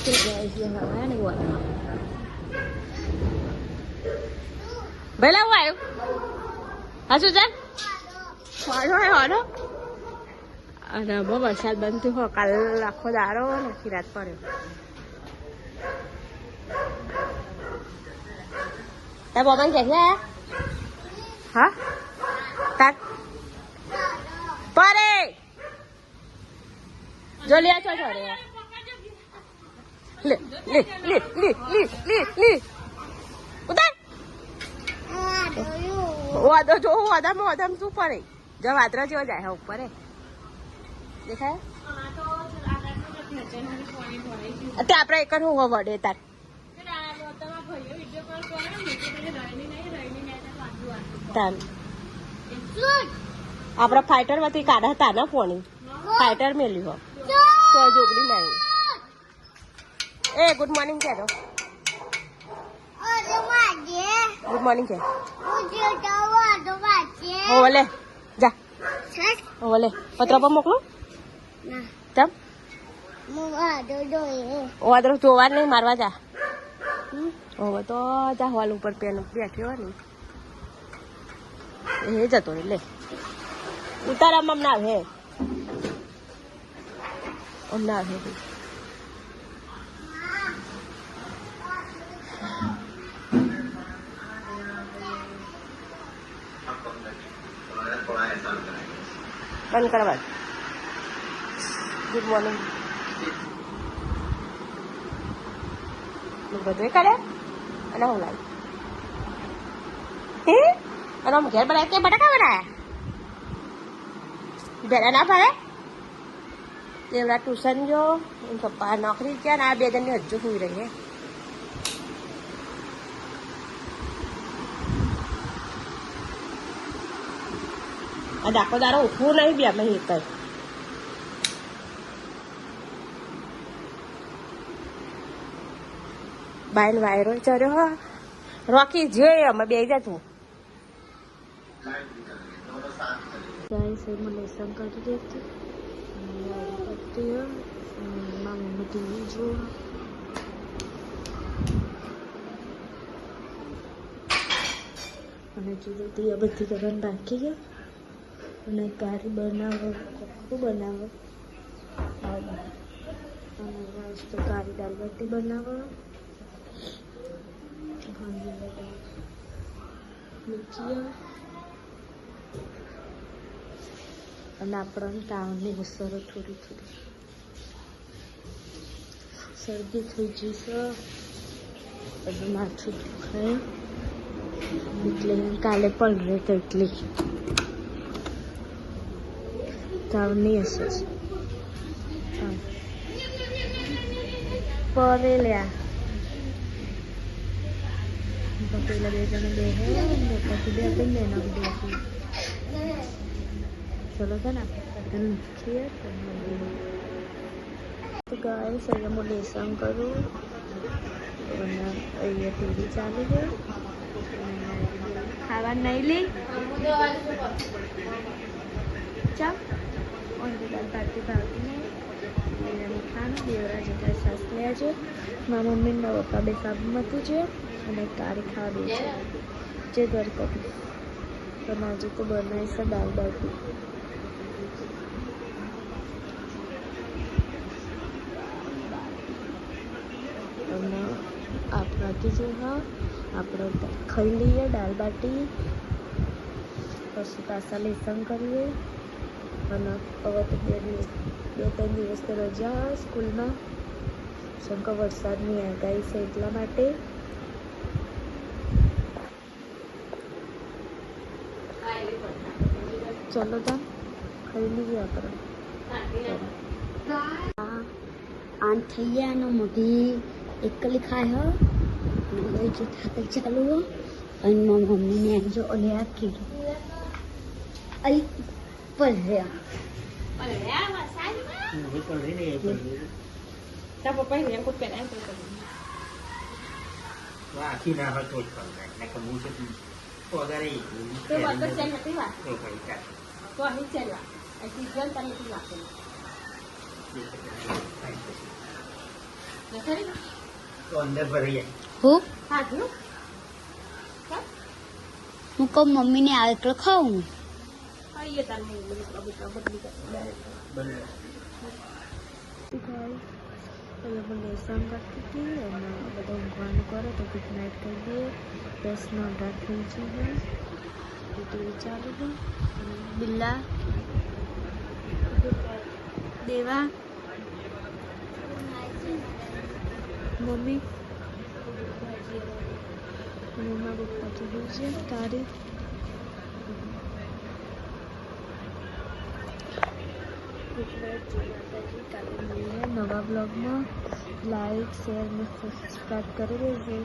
તો ગાઈસ હવે ને વાળા ભલા હું આવ્યું હાજુ જાન વાળો અને બહુ વરસાદ બંધ થયો હો કાલ આખો દાડો નથી રાત પડ્યો તાર બોબન કે છે હા તાર પરે જો લે છો રે લે ઉતાર વાદો જો વાદામાં શું પડે જો વાદરા જેવો જાય ઉપર દેખાય તે આપણે એક હું વડે તાર આપડા ફાઈટર માંથી કાઢા હતા ને ફોની ફાઈટર મેલ્યું હો તો જોગડી નહીં એ ગુડ મોર્નિંગ કે દો ગુડ મોર્નિંગ કે ઓલે જા ઓલે પત્ર પર મોકલો તમ વાદરો જોવા નહીં મારવા જા હવે તો જા હોલ ઉપર પેન બેઠ્યો ને એ જતો લે ઉતારામાં ના હે ના હે બંધ કરવા ગુડ મોર્નિંગ બધું કરે અને હું લાવી અને આમ ઘેર બનાવ્યા કે બટાકા બનાવ્યા ભેડા ના ભાવે એવડા ટ્યુશન જો પપ્પા નોકરી ગયા ને આ બે જણની હજુ સુઈ રહી હે આ આખો દારો ઉઠવું નહીં બે અમે એક જ બાઈન વાયરો ચર્યો હા રોકી જે અમે બે જતું લેસન કરી દેતી મમ્મી ટીવી જો અને કીધું તે બધી કરવાનું બાકી ગયા અને કારી બનાવો કોકું બનાવો અને તો કારી દાળ બાટી બનાવો અને આપણને તાવની અસર થોડી શરદી થઈ જશે બધું માથું દુખાય એટલે કાલે પણ રહે તો એટલી તાવની અસર પરે લ્યા પેલા બે જણ બે હે પછી બે બંને એના બે ચલો છે ને આપણે છીએ તો ગાઈસ અહીંયા હું લેસન કરું અને અહીંયા ટીવી ચાલુ છે ખાવા નહીં લી ચાલ ઓનલી દાળ બાટી ભાવતી નહીં ખાનું દેવરા જેટલા સાસ લ્યા છે મારા મમ્મી મારા પપ્પા બે સાબુમતી છે અને કારી ખાવા દે છે જે દ્વારકાથી પણ આજે તો બનાવી છે દાળ બાટી અને આપણાથી જે હા આપણે ખાઈ લઈએ દાળ બાટી પછી પાછા લેસન કરીએ અને હવે તો બે ત્રણ દિવસ તો રજા સ્કૂલમાં શંકર વરસાદની આગાહી છે એટલા માટે ચલો તા ખાઈ લઈએ આપણે આન થઈ ગયા ને મગી એકલી ખાય હો લઈ જતા ચાલુ હો અને મારી મમ્મીને જો ઓલે આપી અહીં પલ્યા આખી ના હતો જ પણ કમું છે પગારે તો બકર ચાલ નથી વાત તો ભાઈ તો અહીં ચાલવા અહીં જન તને નથી વાત તો અંદર ભરાઈ જાય. હું હું કહું મમ્મીને આવે એટલે ખાઉં. બંધ. હું લેસન કરતી હતી અને બધા ઊંઘવાનું કરે તો ગુડ નાઇટ કહી દઈએ. 10:18 થઈ છે. ટીવી ચાલુ છે. બિલ્લા દેવા મમ્મી મમ્મા પપ્પા તો હોય છે તારી. કાલે મળીએ નવા બ્લોગમાં. લાઈક શેર અને સબસ્ક્રાઈબ કરી દેજો.